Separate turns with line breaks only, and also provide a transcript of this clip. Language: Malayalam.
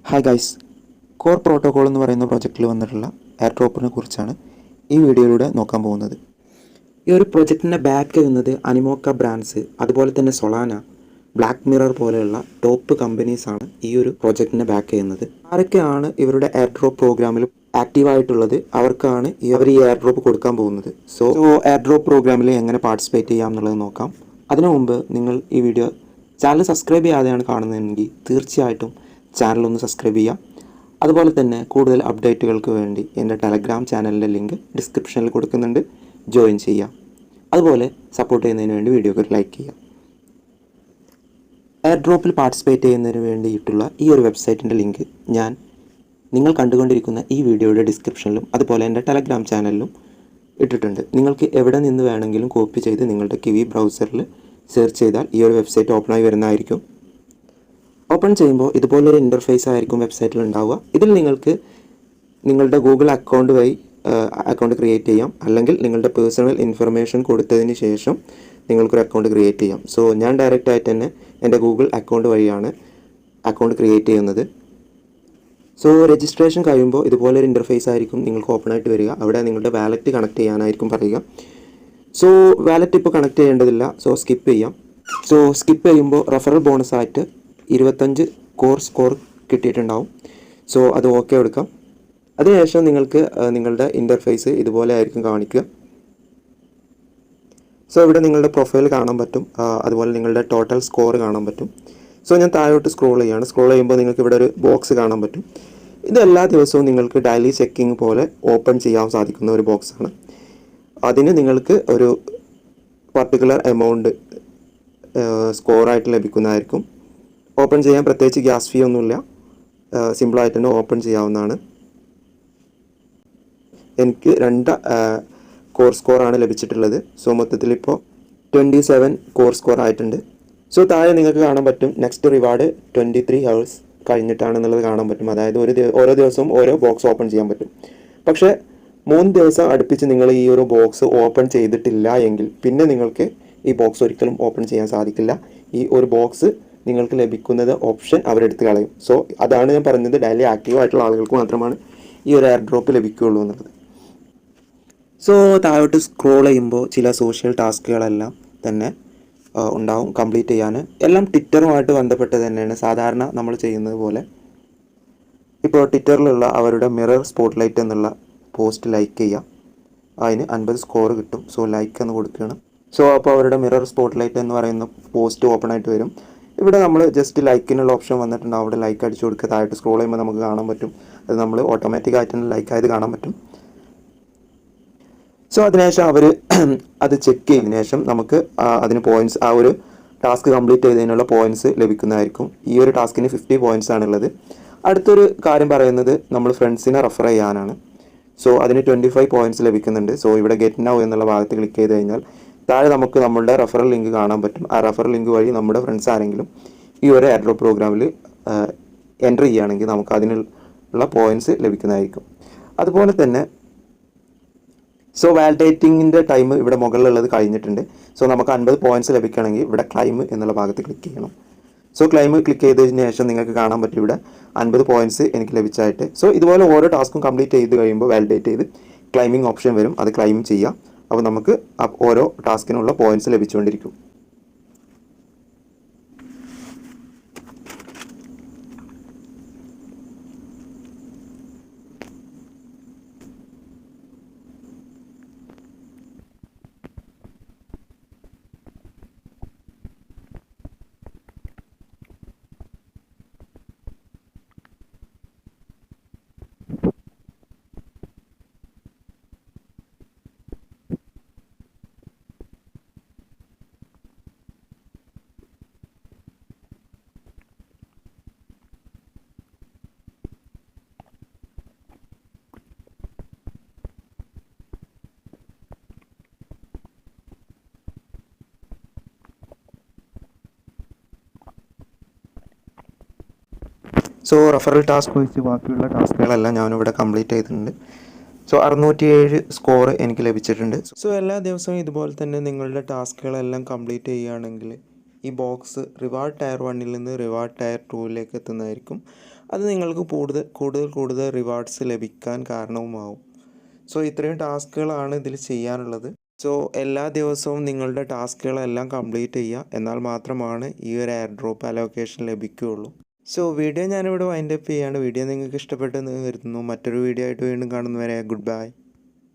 ഹായ് ഗൈസ്, കോർ പ്രോട്ടോകോൾ എന്ന് പറയുന്ന പ്രോജക്റ്റിൽ വന്നിട്ടുള്ള എയർ ഡ്രോപ്പിനെ കുറിച്ചാണ് ഈ വീഡിയോയിലൂടെ നോക്കാൻ പോകുന്നത്. ഈ ഒരു പ്രോജക്റ്റിൻ്റെ ബാക്ക് ചെയ്യുന്നത് അനിമോക്ക ബ്രാൻഡ്സ്, അതുപോലെ തന്നെ സൊളാന, ബ്ലാക്ക് മിറർ പോലെയുള്ള ടോപ്പ് കമ്പനീസാണ് ഈ ഒരു പ്രോജക്റ്റിനെ ബാക്ക് ചെയ്യുന്നത്. ആരൊക്കെയാണ് ഇവരുടെ എയർ ഡ്രോപ്പ് പ്രോഗ്രാമിൽ ആക്റ്റീവായിട്ടുള്ളത്, അവർക്കാണ് ഇവർ ഈ എയർ ഡ്രോപ്പ് കൊടുക്കാൻ പോകുന്നത്. സോ എയർ ഡ്രോപ്പ് പ്രോഗ്രാമിൽ എങ്ങനെ പാർട്ടിസിപ്പേറ്റ് ചെയ്യാം എന്നുള്ളത് നോക്കാം. അതിനു മുമ്പ് നിങ്ങൾ ഈ വീഡിയോ ചാനൽ സബ്സ്ക്രൈബ് ചെയ്യാതെയാണ് കാണുന്നതെങ്കിൽ തീർച്ചയായിട്ടും ചാനലൊന്ന് സബ്സ്ക്രൈബ് ചെയ്യാം. അതുപോലെ തന്നെ കൂടുതൽ അപ്ഡേറ്റുകൾക്ക് വേണ്ടി എൻ്റെ ടെലഗ്രാം ചാനലിൻ്റെ ലിങ്ക് ഡിസ്ക്രിപ്ഷനിൽ കൊടുക്കുന്നുണ്ട്, ജോയിൻ ചെയ്യാം. അതുപോലെ സപ്പോർട്ട് ചെയ്യുന്നതിന് വേണ്ടി വീഡിയോക്ക് ഒരു ലൈക്ക് ചെയ്യാം. എയർ ഡ്രോപ്പിൽ പാർട്ടിസിപ്പേറ്റ് ചെയ്യുന്നതിന് വേണ്ടിയിട്ടുള്ള ഈ ഒരു വെബ്സൈറ്റിൻ്റെ ലിങ്ക് ഞാൻ നിങ്ങൾ കണ്ടുകൊണ്ടിരിക്കുന്ന ഈ വീഡിയോയുടെ ഡിസ്ക്രിപ്ഷനിലും അതുപോലെ എൻ്റെ ടെലഗ്രാം ചാനലിലും ഇട്ടിട്ടുണ്ട്. നിങ്ങൾക്ക് എവിടെ നിന്ന് വേണമെങ്കിലും കോപ്പി ചെയ്ത് നിങ്ങളുടെ കിവി ബ്രൗസറിൽ സെർച്ച് ചെയ്താൽ ഈ ഒരു വെബ്സൈറ്റ് ഓപ്പണായി വരുന്നതായിരിക്കും. ഓപ്പൺ ചെയ്യുമ്പോൾ ഇതുപോലൊരു ഇൻ്റർഫേസ് ആയിരിക്കും വെബ്സൈറ്റിൽ ഉണ്ടാവുക. ഇതിൽ നിങ്ങൾക്ക് നിങ്ങളുടെ ഗൂഗിൾ അക്കൗണ്ട് വഴി അക്കൗണ്ട് ക്രിയേറ്റ് ചെയ്യാം, അല്ലെങ്കിൽ നിങ്ങളുടെ പേഴ്സണൽ ഇൻഫർമേഷൻ കൊടുത്തതിന് ശേഷം നിങ്ങൾക്കൊരു അക്കൗണ്ട് ക്രിയേറ്റ് ചെയ്യാം. സോ ഞാൻ ഡയറക്റ്റായിട്ട് തന്നെ എൻ്റെ ഗൂഗിൾ അക്കൗണ്ട് വഴിയാണ് അക്കൗണ്ട് ക്രിയേറ്റ് ചെയ്യുന്നത്. സോ രജിസ്ട്രേഷൻ കഴിയുമ്പോൾ ഇതുപോലൊരു ഇൻ്റർഫേസ് ആയിരിക്കും നിങ്ങൾക്ക് ഓപ്പൺ ആയിട്ട് വരിക. അവിടെ നിങ്ങളുടെ വാലറ്റ് കണക്ട് ചെയ്യാനായിരിക്കും പറയുക. സോ വാലറ്റ് ഇപ്പോൾ കണക്ട് ചെയ്യേണ്ടതില്ല, സോ സ്കിപ്പ് ചെയ്യാം. സോ സ്കിപ്പ് ചെയ്യുമ്പോൾ റെഫറൽ ബോണസായിട്ട് 25 കോർ സ്കോർ കിട്ടിയിട്ടുണ്ടാവും. സോ അത് ഓക്കെ എടുക്കാം. അതിനുശേഷം നിങ്ങൾക്ക് നിങ്ങളുടെ ഇൻ്റർഫേസ് ഇതുപോലെ ആയിരിക്കും കാണിക്കുക. സോ ഇവിടെ നിങ്ങളുടെ പ്രൊഫൈൽ കാണാൻ പറ്റും, അതുപോലെ നിങ്ങളുടെ ടോട്ടൽ സ്കോർ കാണാൻ പറ്റും. സോ ഞാൻ താഴോട്ട് സ്ക്രോൾ ചെയ്യുമ്പോൾ നിങ്ങൾക്ക് ഇവിടെ ഒരു ബോക്സ് കാണാൻ പറ്റും. ഇത് എല്ലാ ദിവസവും നിങ്ങൾക്ക് ഡെയിലി ചെക്കിംഗ് പോലെ ഓപ്പൺ ചെയ്യാൻ സാധിക്കുന്ന ഒരു ബോക്സാണ്. അതിന് നിങ്ങൾക്ക് ഒരു പർട്ടിക്കുലർ എമൗണ്ട് സ്കോറായിട്ട് ലഭിക്കുന്നതായിരിക്കും. ഓപ്പൺ ചെയ്യാൻ പ്രത്യേകിച്ച് ഗ്യാസ് ഫീ ഒന്നുമില്ല, സിമ്പിളായിട്ട് തന്നെ ഓപ്പൺ ചെയ്യാവുന്നതാണ്. എനിക്ക് 2 കോർ സ്കോറാണ് ലഭിച്ചിട്ടുള്ളത്. സോ മൊത്തത്തിൽ ഇപ്പോൾ 27 കോർ സ്കോർ ആയിട്ടുണ്ട്. സോ താഴെ നിങ്ങൾക്ക് കാണാൻ പറ്റും നെക്സ്റ്റ് റിവാർഡ് 23 ഹവേഴ്സ് കഴിഞ്ഞിട്ടാണെന്നുള്ളത് കാണാൻ പറ്റും. അതായത് ഓരോ ദിവസവും ഓരോ ബോക്സ് ഓപ്പൺ ചെയ്യാൻ പറ്റും. പക്ഷേ 3 ദിവസം അടുപ്പിച്ച് നിങ്ങൾ ഈ ഒരു ബോക്സ് ഓപ്പൺ ചെയ്തിട്ടില്ല എങ്കിൽ പിന്നെ നിങ്ങൾക്ക് ഈ ബോക്സ് ഒരിക്കലും ഓപ്പൺ ചെയ്യാൻ സാധിക്കില്ല. ഈ ഒരു ബോക്സ് നിങ്ങൾക്ക് ലഭിക്കുന്നത് ഓപ്ഷൻ അവരെടുത്ത് കളയും. സോ അതാണ് ഞാൻ പറഞ്ഞത്, ഡെയിലി ആക്റ്റീവ് ആയിട്ടുള്ള ആളുകൾക്ക് മാത്രമാണ് ഈ ഒരു എയർ ഡ്രോപ്പ് ലഭിക്കുകയുള്ളൂ എന്നുള്ളത്. സോ താഴോട്ട് സ്ക്രോൾ ചെയ്യുമ്പോൾ ചില സോഷ്യൽ ടാസ്കുകളെല്ലാം തന്നെ ഉണ്ടാവും കംപ്ലീറ്റ് ചെയ്യാൻ. എല്ലാം ട്വിറ്ററുമായിട്ട് ബന്ധപ്പെട്ട് തന്നെയാണ് സാധാരണ നമ്മൾ ചെയ്യുന്നത് പോലെ. ഇപ്പോൾ ട്വിറ്ററിലുള്ള അവരുടെ മിറർ സ്പോട്ട്ലൈറ്റ് എന്നുള്ള പോസ്റ്റ് ലൈക്ക് ചെയ്യാം, അതിന് 50 സ്കോർ കിട്ടും. സോ ലൈക്ക് എന്ന് കൊടുക്കുകയാണ്. സോ അപ്പോൾ അവരുടെ മിറർ സ്പോട്ട്ലൈറ്റ് എന്ന് പറയുന്ന പോസ്റ്റ് ഓപ്പൺ ആയിട്ട് വരും. ഇവിടെ നമ്മൾ ജസ്റ്റ് ലൈക്കിനുള്ള ഓപ്ഷൻ വന്നിട്ടുണ്ട്, അവിടെ ലൈക്ക് അടിച്ചു കൊടുക്കുക. താഴോട്ട് സ്ക്രോൾ ചെയ്യുമ്പോൾ നമുക്ക് കാണാൻ പറ്റും, അത് നമ്മൾ ഓട്ടോമാറ്റിക്കായിട്ട് തന്നെ ലൈക്ക് ആയത് കാണാൻ പറ്റും. സോ അതിനുശേഷം അവർ അത് ചെക്ക് ചെയ്തതിനു ശേഷം നമുക്ക് അതിന് പോയിൻറ്റ്സ്, ആ ഒരു ടാസ്ക് കംപ്ലീറ്റ് ചെയ്തതിനുള്ള പോയിൻറ്റ്സ് ലഭിക്കുന്നതായിരിക്കും. ഈ ഒരു ടാസ്കിന് 50 പോയിൻറ്റ്സ് ആണുള്ളത്. അടുത്തൊരു കാര്യം പറയുന്നത് നമ്മൾ ഫ്രണ്ട്സിനെ റെഫർ ചെയ്യാനാണ്. സോ അതിന് 25 പോയിൻറ്റ്സ് ലഭിക്കുന്നുണ്ട്. സോ ഇവിടെ ഗെറ്റ് നൗ എന്നുള്ള ഭാഗത്ത് ക്ലിക്ക് ചെയ്ത് കഴിഞ്ഞാൽ താഴെ നമുക്ക് നമ്മുടെ റെഫറൽ ലിങ്ക് കാണാൻ പറ്റും. ആ റെഫറൽ ലിങ്ക് വഴി നമ്മുടെ ഫ്രണ്ട്സ് ആരെങ്കിലും ഈ ഒരു എയർ ഡ്രോപ്പ് പ്രോഗ്രാമിൽ എൻ്റർ ചെയ്യുകയാണെങ്കിൽ നമുക്ക് അതിനുള്ള പോയിൻറ്റ്സ് ലഭിക്കുന്നതായിരിക്കും. അതുപോലെ തന്നെ സോ വാലിഡേറ്റിങ്ങിൻ്റെ ടൈം ഇവിടെ മുകളിലുള്ളത് കഴിഞ്ഞിട്ടുണ്ട്. സോ നമുക്ക് 50 പോയിൻറ്റ്സ് ലഭിക്കണമെങ്കിൽ ഇവിടെ ക്ലൈം എന്നുള്ള ഭാഗത്ത് ക്ലിക്ക് ചെയ്യണം. സോ ക്ലൈം ക്ലിക്ക് ചെയ്തതിന് ശേഷം നിങ്ങൾക്ക് കാണാൻ പറ്റും ഇവിടെ 50 പോയിൻറ്റ്സ് എനിക്ക് ലഭിച്ചായിട്ട്. സോ ഇതുപോലെ ഓരോ ടാസ്കും കംപ്ലീറ്റ് ചെയ്ത് കഴിയുമ്പോൾ വാലിഡേറ്റ് ചെയ്ത് ക്ലൈമിംഗ് ഓപ്ഷൻ വരും, അത് ക്ലൈം ചെയ്യാം. അപ്പോൾ നമുക്ക് ഓരോ ടാസ്കിനുള്ള പോയിൻറ്റ്സ് ലഭിച്ചുകൊണ്ടിരിക്കും. സോ റെഫറൽ ടാസ്ക് വെച്ച് ബാക്കിയുള്ള ടാസ്കുകളെല്ലാം ഞാനിവിടെ കംപ്ലീറ്റ് ചെയ്തിട്ടുണ്ട്. സോ 607 സ്കോർ എനിക്ക് ലഭിച്ചിട്ടുണ്ട്. സോ എല്ലാ ദിവസവും ഇതുപോലെ തന്നെ നിങ്ങളുടെ ടാസ്കുകളെല്ലാം കംപ്ലീറ്റ് ചെയ്യുകയാണെങ്കിൽ ഈ ബോക്സ് റിവാർഡ് ടയർ 1 നിന്ന് റിവാർഡ് ടയർ 2 എത്തുന്നതായിരിക്കും. അത് നിങ്ങൾക്ക് കൂടുതൽ റിവാർഡ്സ് ലഭിക്കാൻ കാരണവുമാവും. സോ ഇത്രയും ടാസ്കുകളാണ് ഇതിൽ ചെയ്യാനുള്ളത്. സോ എല്ലാ ദിവസവും നിങ്ങളുടെ ടാസ്കുകളെല്ലാം കംപ്ലീറ്റ് ചെയ്യുക, എന്നാൽ മാത്രമാണ് ഈ ഒരു എയർ ഡ്രോപ്പ് അലോക്കേഷൻ ലഭിക്കുകയുള്ളൂ. സോ വീഡിയോ ഞാനിവിടെ വൈൻഡപ്പ് ചെയ്യുകയാണ്. വീഡിയോ നിങ്ങൾക്ക് ഇഷ്ടപ്പെട്ടെന്ന് കരുതുന്നു. മറ്റൊരു വീഡിയോ ആയിട്ട് വീണ്ടും കാണുന്നവരെ ഗുഡ് ബൈ.